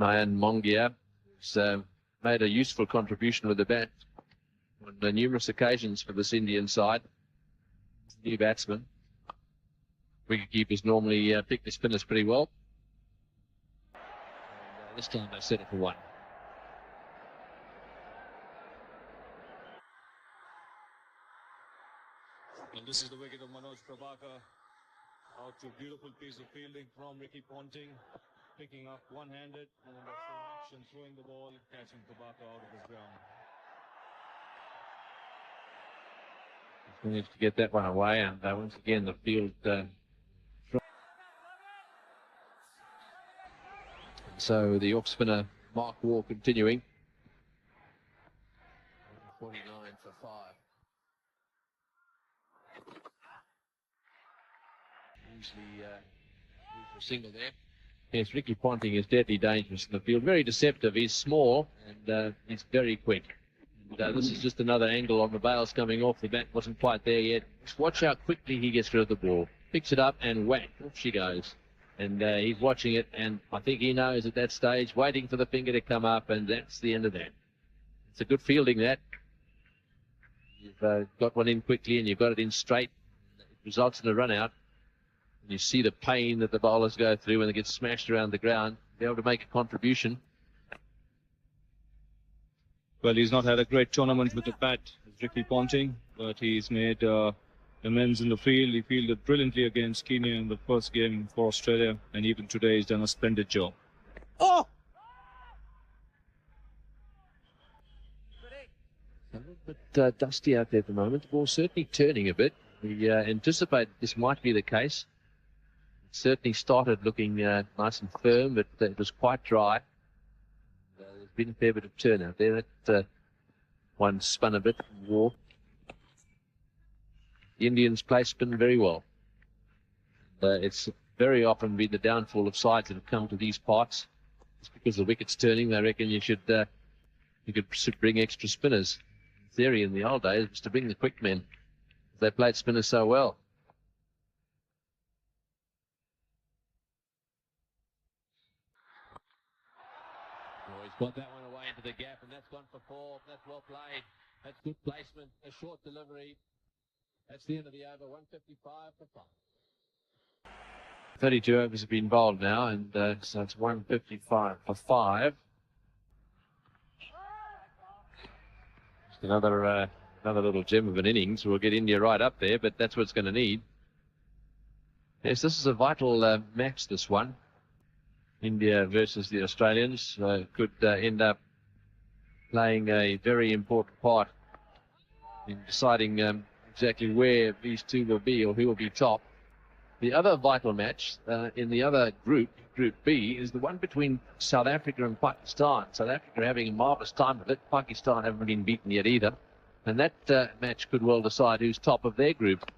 Nayan Mongia has made a useful contribution with the bat on numerous occasions for this Indian side. New batsman. Wicketkeepers normally pick the spinners pretty well. And, this time they set it for one. And this is the wicket of Manoj Prabhakar. Out to beautiful piece of fielding from Ricky Ponting. Picking up one-handed and in that same action throwing the ball, catching Prabhakar out of the ground. Managed to get that one away, and once again the field. So the off spinner Mark Waugh continuing. 49 for 5. Usually for a single there. Yes, Ricky Ponting is deadly dangerous in the field. Very deceptive. He's small and he's very quick. And, this is just another angle on the bails coming off. The bat wasn't quite there yet. Just watch how quickly he gets rid of the ball. Picks it up and whack, off she goes. And he's watching it, and I think he knows at that stage, waiting for the finger to come up, and that's the end of that. It's a good fielding, that. You've got one in quickly, and you've got it in straight. It results in a run out. And you see the pain that the bowlers go through when they get smashed around the ground. Be able to make a contribution. Well, he's not had a great tournament with the bat, Ricky Ponting, but he's made amends in the field. He fielded brilliantly against Kenya in the first game for Australia, and even today he's done a splendid job. Oh! A little bit dusty out there at the moment. The ball's certainly turning a bit. We anticipated this might be the case. It certainly started looking nice and firm, but it was quite dry. There's been a fair bit of turn out there. That one spun a bit and wore. The Indians play spin very well. It's very often been the downfall of sides that have come to these parts. It's because the wicket's turning. They reckon you could bring extra spinners. The theory in the old days was to bring the quick men. They played spinners so well. Oh, he's got that one away into the gap, and that's one for 4. That's well played. That's good placement. A short delivery. That's the end of the over. 155 for 5. 32 overs have been bowled now, and so it's 155 for 5. Just another little gem of an innings. We'll get India right up there, but that's what it's going to need. Yes, this is a vital match, this one. India versus the Australians could end up playing a very important part in deciding exactly where these two will be or who will be top. The other vital match in the other group, Group B, is the one between South Africa and Pakistan. South Africa are having a marvellous time with it. Pakistan haven't been beaten yet either. And that match could well decide who's top of their group.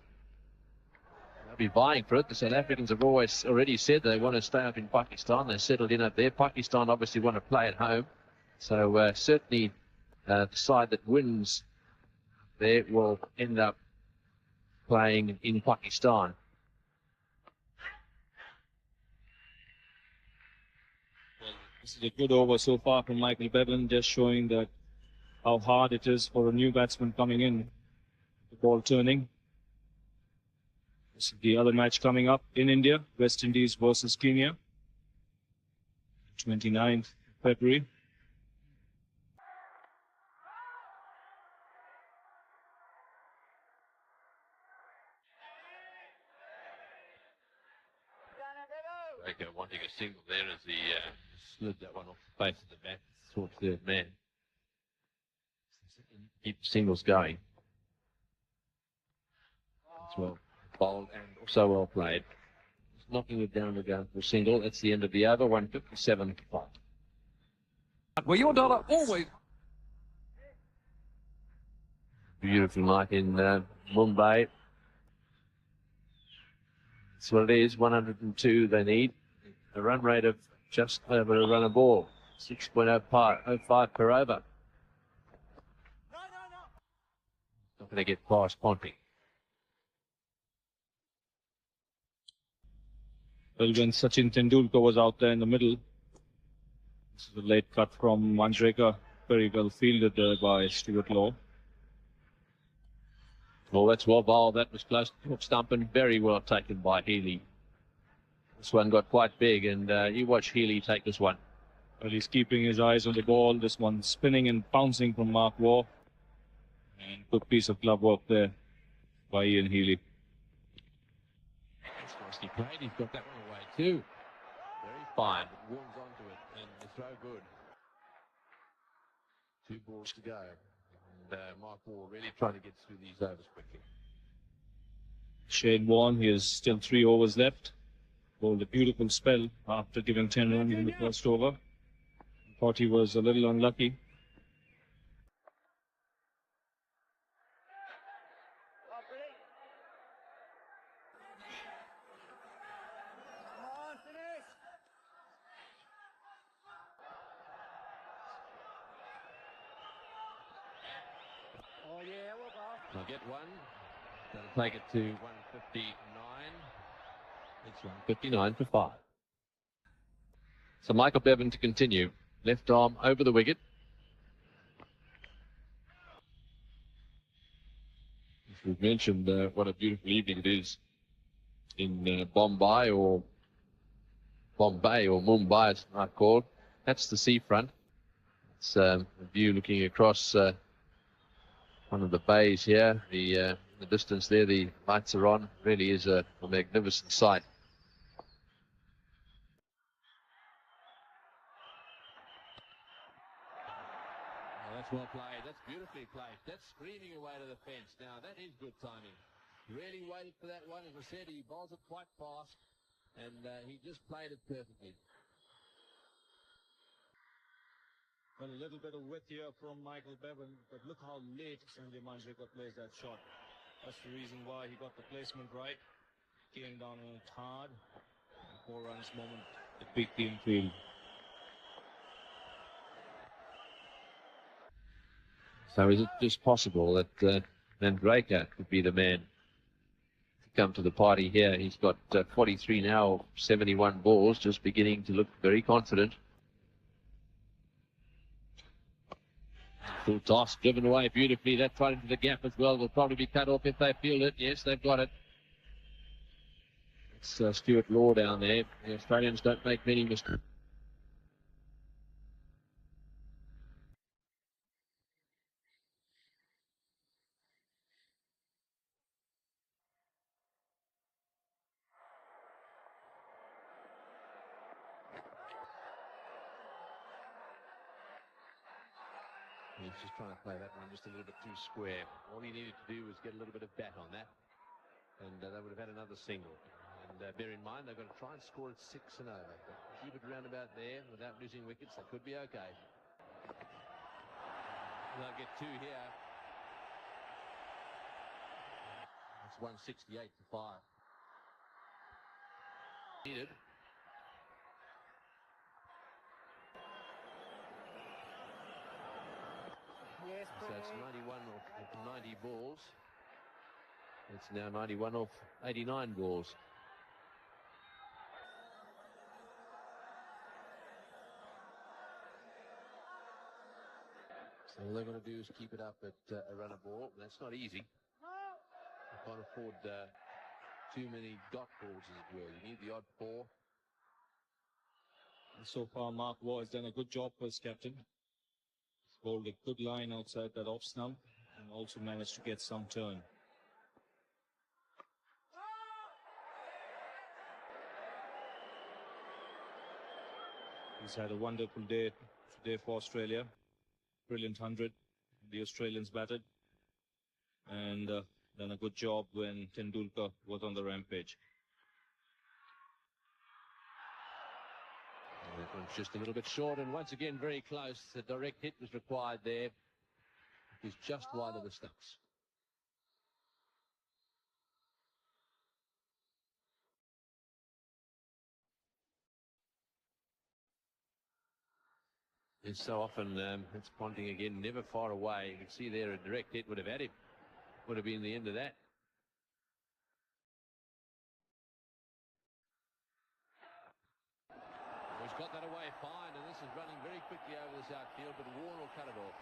They'll be vying for it. The South Africans have already said they want to stay up in Pakistan. They're settled in up there. Pakistan obviously want to play at home. So certainly the side that wins there will end up playing in Pakistan. Well, this is a good over so far from Michael Bevan, just showing that how hard it is for a new batsman coming in, the ball turning. This is the other match coming up in India, West Indies versus Kenya, 29th February. Baker wanting a single there as he slid that one off the face of the bat, towards third man. Keep the singles going. It's well bowled and also well played. Just knocking it down to go for a single. That's the end of the over. 157 for 5. Well, your dollar always. Beautiful night in Mumbai. That's what it is. 102 they need. A run rate of just over a run a ball. 6.05 per over. Not going to get past Ponting. Well, when Sachin Tendulkar was out there in the middle, This is a late cut from Manjerakar. Very well fielded there by Stuart Law. Well, that's well bowled. That was close to hook stump and very well taken by Healy. This one got quite big, and you watch Healy take this one. Well, he's keeping his eyes on the ball. This one spinning and bouncing from Mark Waugh. And good piece of glove work there by Ian Healy. That's nicely played. He's got that one away too. Very fine. Warms onto it, and the throw good. 2 balls to go. And Mark Waugh really trying to get through these overs quickly. Shane Warne, he has still 3 overs left. Bowled a beautiful spell after giving 10 runs in the first over. Thought he was a little unlucky. I'll get one. That'll take it to 159. It's 159 for 5. So Michael Bevan to continue. Left arm over the wicket. As we've mentioned, what a beautiful evening it is in Bombay or Mumbai, it's not called. That's the seafront. It's a view looking across one of the bays here. The distance there, the lights are on. Really is a magnificent sight. That's well played. That's beautifully played. That's screaming away to the fence. Now, that is good timing. Really waited for that one. As I said, he bowls it quite fast, and he just played it perfectly. Well, a little bit of width here from Michael Bevan, but look how late Sanjay Manjerakar plays that shot. That's the reason why he got the placement right. Came down on it hard. 4 runs moment. It peaked the infield. So is it just possible that Manjerakar could be the man to come to the party here? He's got 43 now, 71 balls, just beginning to look very confident. Full toss, driven away beautifully. That's right into the gap as well. Will probably be cut off if they field it. Yes, they've got it. It's Stuart Law down there. The Australians don't make many mistakes. He's just trying to play that one just a little bit too square. All he needed to do was get a little bit of bat on that, and they would have had another single. And bear in mind, they've got to try and score at 6 and over. But keep it round about there without losing wickets. That could be okay. They'll get 2 here. It's 168 to 5. Needed. Yes, so it's 91 off 90 balls. It's now 91 off 89 balls. So all they're going to do is keep it up at a run a ball. That's not easy. You can't afford too many dot balls, as it were. You need the odd 4. And so far, Mark Waugh has done a good job as captain. He's bowled a good line outside that off stump and also managed to get some turn. He's had a wonderful day today for Australia. Brilliant 100. The Australians batted and done a good job when Tendulkar was on the rampage. That one's just a little bit short, and once again very close. The direct hit was required there. He's just wide of the stumps. And so often it's Ponting again, never far away. You can see there a direct hit would have had him. Would have been the end of that. He's got that away fine, and this is running very quickly over this outfield, but Warren will cut it off.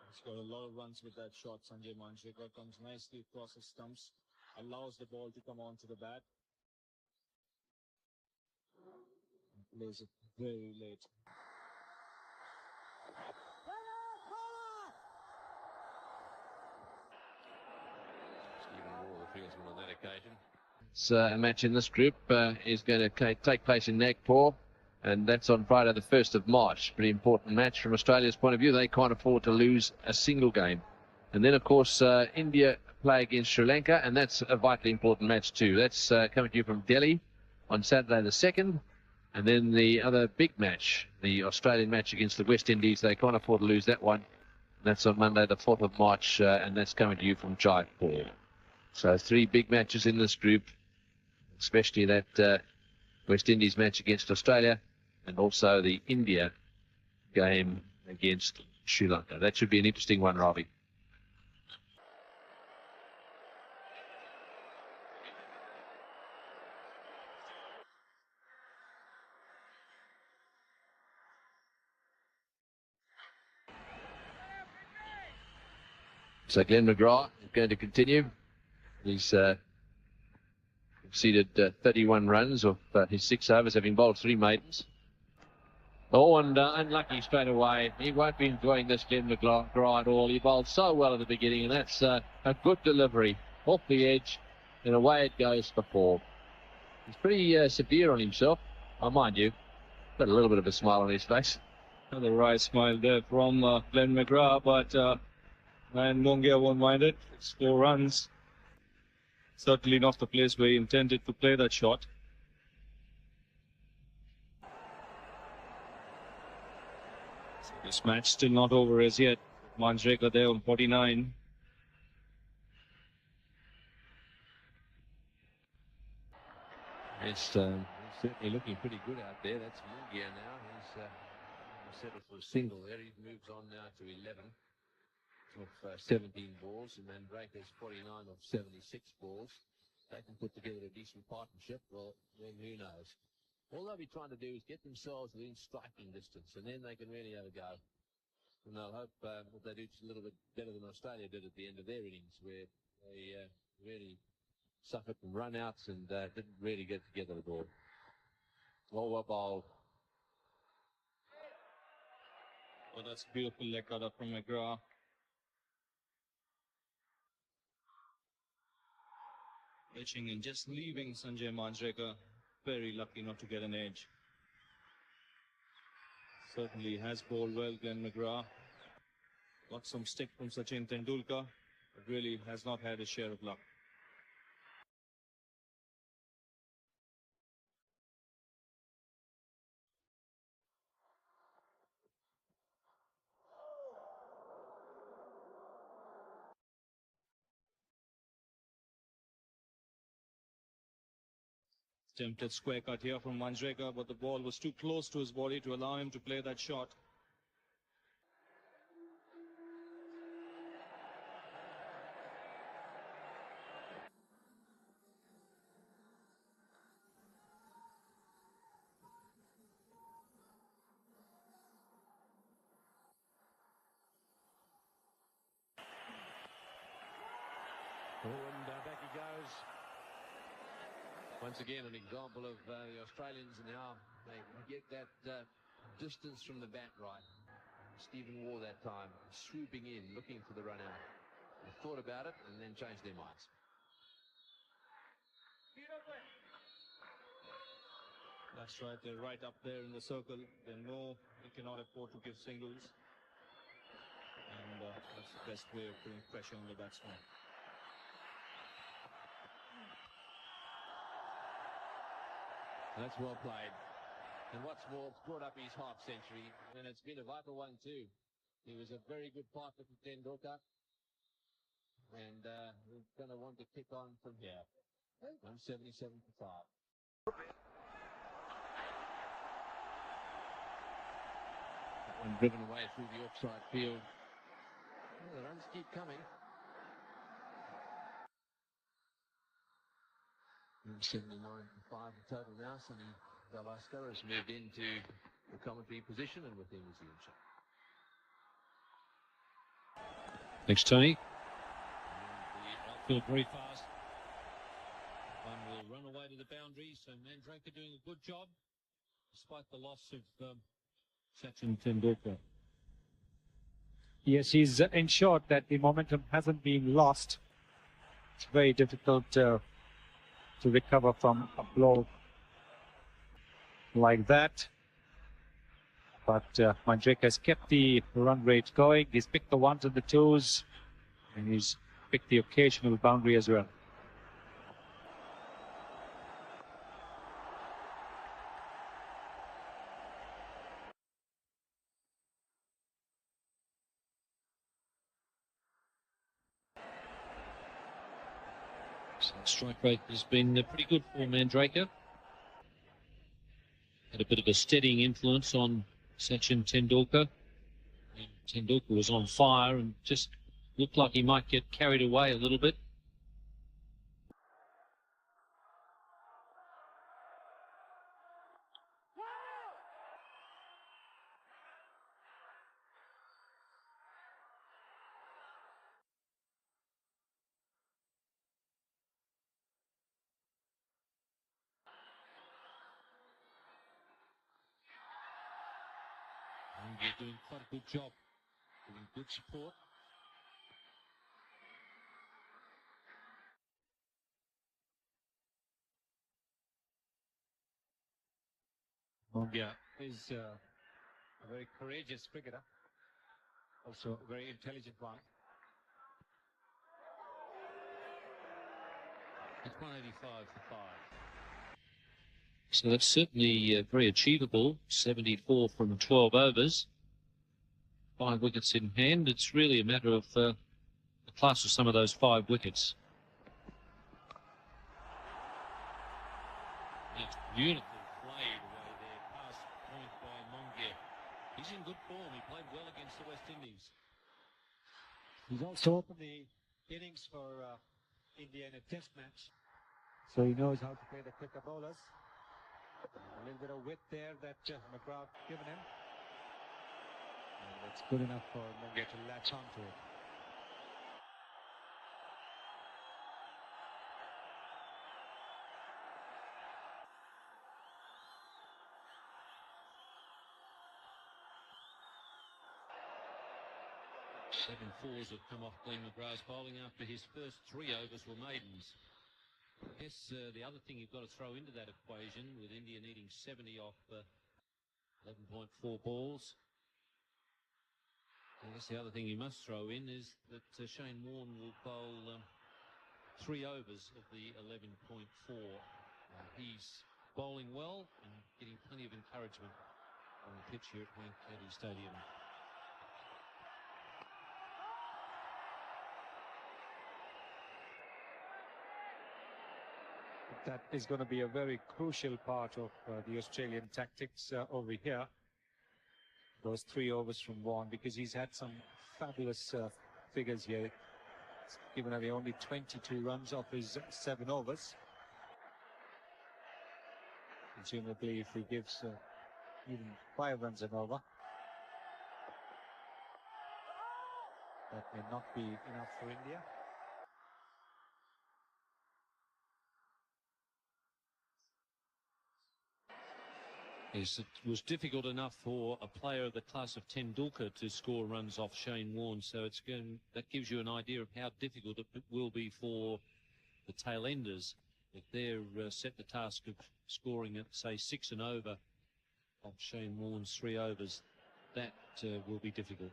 He's got a lot of runs with that shot. Sanjay Manjerakar comes nicely across the stumps, allows the ball to come onto the bat. Plays it very late. Stephen Wall, the fieldsman on that occasion. It's a match in this group is going to take place in Nagpur, and that's on Friday the 1st of March. Pretty important match from Australia's point of view. They can't afford to lose a single game. And then, of course, India play against Sri Lanka, and that's a vitally important match too. That's coming to you from Delhi on Saturday the 2nd. And then the other big match, the Australian match against the West Indies, they can't afford to lose that one. That's on Monday the 4th of March, and that's coming to you from Jaipur. So 3 big matches in this group, especially that West Indies match against Australia, and also the India game against Sri Lanka. That should be an interesting one, Ravi. So Glenn McGrath is going to continue. He's conceded 31 runs of his 6 overs, having bowled 3 maidens. Oh, and unlucky straight away. He won't be enjoying this, Glenn McGrath, at all. He bowled so well at the beginning, and that's a good delivery. Off the edge, and away it goes for 4. He's pretty severe on himself. Oh, mind you, got a little bit of a smile on his face. Another right smile there from Glenn McGrath, but Nayan Mongia won't mind it. It's 4 runs. Certainly not the place where he intended to play that shot. So this match still not over as yet. Manjerakar there on 49. It's certainly looking pretty good out there. That's Mongia now. He's settled for a single there. He moves on now to 11 of 17 balls, and Manjerakar 49 of 76 balls. They can put together a decent partnership. Well, then who knows? All they'll be trying to do is get themselves within striking distance, and then they can really have a go. And they'll hope that they do a little bit better than Australia did at the end of their innings, where they really suffered from run-outs and didn't really get together at all. Well bowled. Oh, that's a beautiful leg cut up from McGrath. Pitching and just leaving Sanjay Manjerakar. Very lucky not to get an edge. Certainly has bowled well, Glenn McGrath. Got some stick from Sachin Tendulkar, but really has not had a share of luck. Attempted square cut here from Manjerakar, but the ball was too close to his body to allow him to play that shot. Oh, and back he goes. Once again, an example of the Australians and how they get that distance from the bat right. Stephen Waugh that time, swooping in, looking for the run out. They thought about it and then changed their minds. That's right, they're right up there in the circle. They know they cannot afford to give singles. And that's the best way of putting pressure on the batsman. That's well played. And what's more, brought up his half century, and it's been a vital one too. He was a very good partner for Tendulkar, and he's going to want to kick on from here. 177 for 5. That one driven away through the offside field. Well, the runs keep coming. 79 for 5 in total now. Sonny Velasco has moved into the commentary position, and with him is the shot. Thanks, Tony. The outfield very fast. One will run away to the boundary, so Manjerakar doing a good job, despite the loss of Sachin Tendulkar. Yes, he's ensured that the momentum hasn't been lost. It's very difficult to recover from a blow like that. But Manjerakar has kept the run rate going. He's picked the ones and the twos, and he's picked the occasional boundary as well. So strike rate has been pretty good for Manjerakar. Had a bit of a steadying influence on Sachin Tendulkar. And Tendulkar was on fire and just looked like he might get carried away a little bit. Mongia doing quite a good job, giving good support. Mongia is a very courageous cricketer, also a very intelligent one. It's 185 for 5. So that's certainly very achievable. 74 from 12 overs. 5 wickets in hand. It's really a matter of the class of some of those 5 wickets. That's beautiful played away there, past point by Mongia. He's in good form. He played well against the West Indies. He's also opened the innings for India in a test match, so he knows how to play the quicker bowlers. A little bit of width there that McGrath given him, and it's good enough for Mongia to latch onto it. Seven fours have come off Glenn McGrath's bowling after his first 3 overs were maidens. I guess the other thing you've got to throw into that equation, with India needing 70 off 11.4 balls, I guess the other thing you must throw in is that Shane Warne will bowl 3 overs of the 11.4. He's bowling well and getting plenty of encouragement on the pitch here at Wankhede Stadium. That is going to be a very crucial part of the Australian tactics over here. Those 3 overs from Vaughan, because he's had some fabulous figures here. He's given away only 22 runs off his 7 overs. Presumably, if he gives even 5 runs an over, that may not be enough for India. Yes, it was difficult enough for a player of the class of Tendulkar to score runs off Shane Warne, so that gives you an idea of how difficult it will be for the tail enders if they're set the task of scoring at, say, 6 and over off Shane Warne's 3 overs. That will be difficult.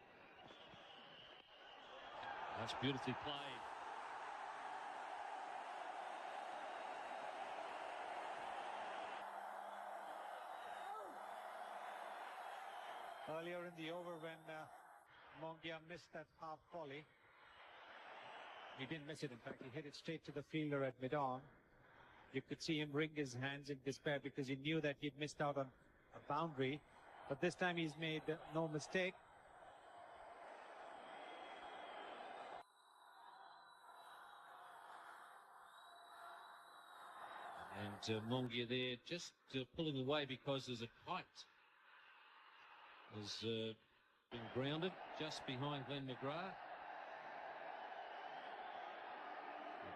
That's beautifully played. Earlier in the over, when Mongia missed that half volley, he didn't miss it. In fact, he hit it straight to the fielder at mid-on. You could see him wring his hands in despair because he knew that he'd missed out on a boundary. But this time he's made no mistake. And Mongia there just pulling away because there's a kite. Has been grounded just behind Glenn McGrath.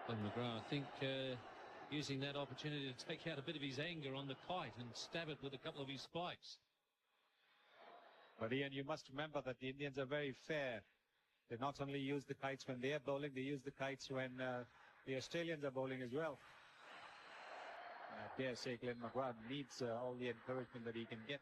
Glenn McGrath, I think, using that opportunity to take out a bit of his anger on the kite and stab it with a couple of his spikes. But Ian, you must remember that the Indians are very fair. They not only use the kites when they are bowling, they use the kites when the Australians are bowling as well. I dare say Glenn McGrath needs all the encouragement that he can get.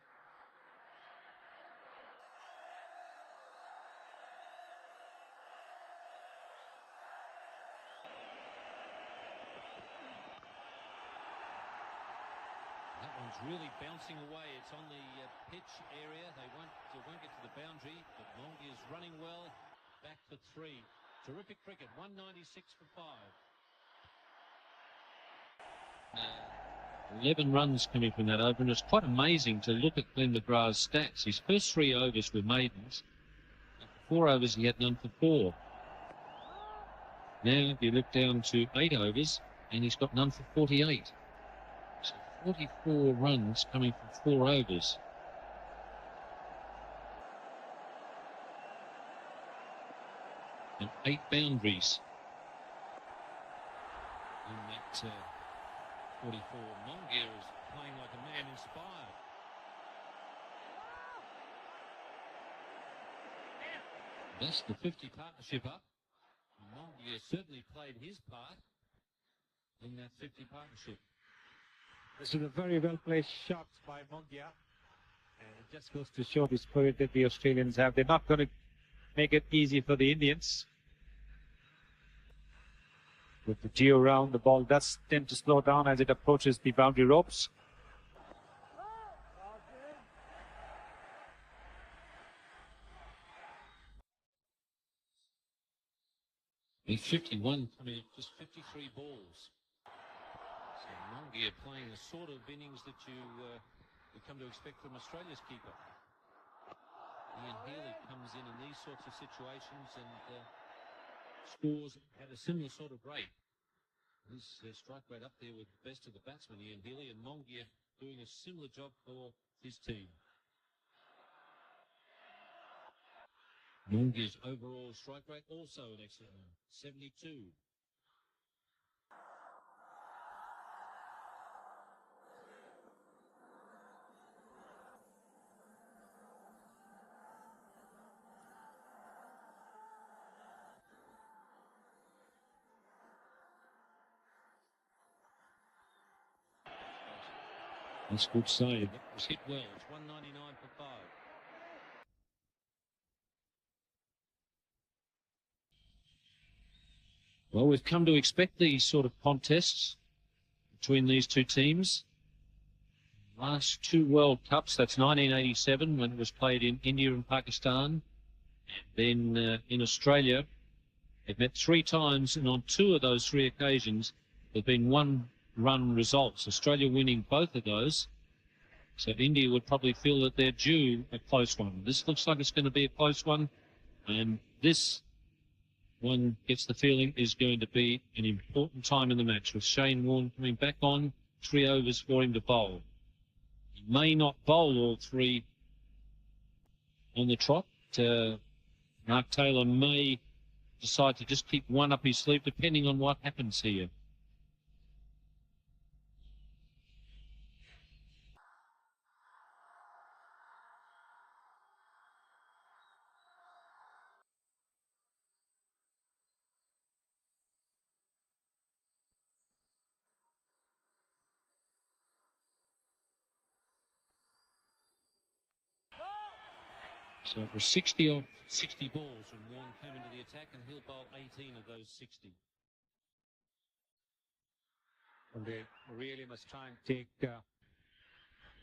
That one's really bouncing away. It's on the pitch area. They won't get to the boundary, but Mongia is running well. Back for 3. Terrific cricket. 196 for 5. 11 runs coming from that over, and it's quite amazing to look at Glenn McGrath's stats. His first 3 overs were maidens. After 4 overs, he had none for 4. Now you look down to 8 overs, and he's got none for 48. So 44 runs coming from 4 overs. And 8 boundaries in that 44. Mongia is playing like a man inspired. That's the 50 partnership up. Mongia certainly played his part in that 50 partnership. This is a very well-placed shot by Mongia. And it just goes to show the spirit that the Australians have. They're not going to make it easy for the Indians. With the geo round, the ball does tend to slow down as it approaches the boundary ropes. He's 51, I mean, just 53 balls. So Mongia playing the sort of innings that you come to expect from Australia's keeper. Ian Healy comes in these sorts of situations and scores at a similar sort of rate. His strike rate up there with the best of the batsmen, Ian Healy, and Mongia doing a similar job for his team. Mongia's overall strike rate also an excellent one, 72. That's a good save. It was hit well. It's 199 for 5. Well, we've come to expect these sort of contests between these two teams. Last 2 World Cups, that's 1987 when it was played in India and Pakistan. And then in Australia, they've met 3 times, and on 2 of those 3 occasions, there have been 1-run results. Australia winning both of those. So India would probably feel that they're due a close one. This looks like it's going to be a close one. And this one gets the feeling is going to be an important time in the match, with Shane Warne coming back on, 3 overs for him to bowl. He may not bowl all 3 on the trot. Mark Taylor may decide to just keep 1 up his sleeve, depending on what happens here. So it was 60 balls when Warne came into the attack, and he'll bowl 18 of those 60. And they really must try and take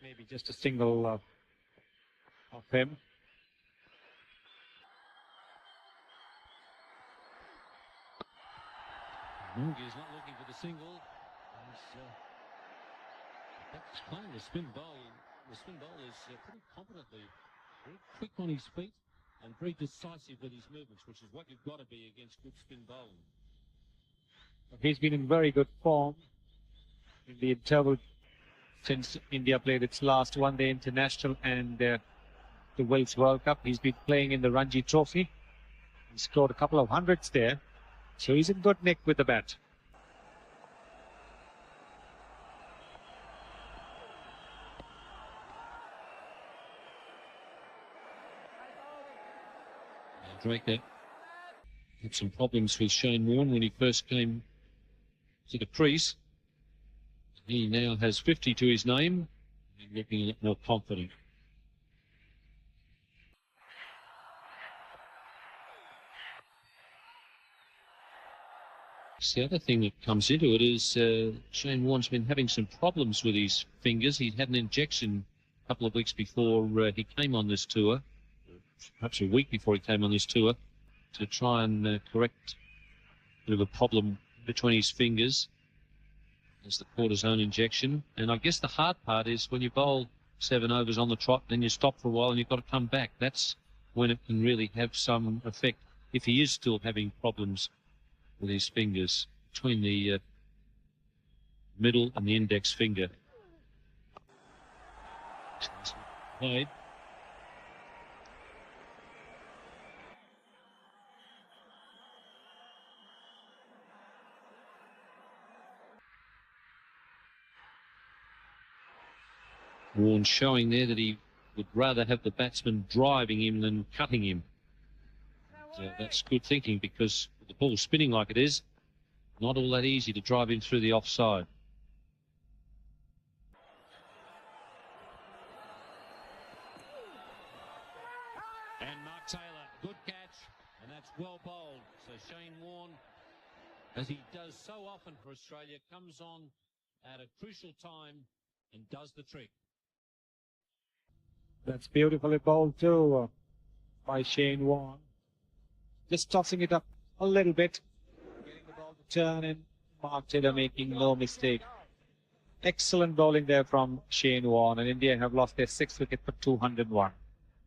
maybe just a single of him. Mungia is not looking for the single. He's playing the spin bowl. The spin bowl is pretty competently, very quick on his feet and very decisive with his movements, which is what you've got to be against good spin bowling. He's been in very good form. in the interval since India played its last one-day international and the Wills World Cup. He's been playing in the Ranji Trophy. He scored a couple of hundreds there, so he's in good nick with the bat. Draker had some problems with Shane Warne when he first came to the crease. He now has 50 to his name and looking a lot more confident. The other thing that comes into it is Shane Warne's been having some problems with his fingers. He'd had an injection a couple of weeks before he came on this tour, perhaps a week before he came on this tour, to try and correct a bit of a problem between his fingers as the cortisone injection. And I guess the hard part is when you bowl 7 overs on the trot, then you stop for a while and you've got to come back. That's when it can really have some effect, if he is still having problems with his fingers between the middle and the index finger. Played. Warne showing there that he would rather have the batsman driving him than cutting him. That's good thinking, because with the ball spinning like it is, not all that easy to drive him through the offside. And Mark Taylor, good catch, and that's well bowled. So Shane Warne, as he does so often for Australia, comes on at a crucial time and does the trick. That's beautifully bowled too by Shane Warne. Just tossing it up a little bit, getting the ball to turn in. Mark Taylor making no mistake. Excellent bowling there from Shane Warne, and India have lost their 6th wicket for 201.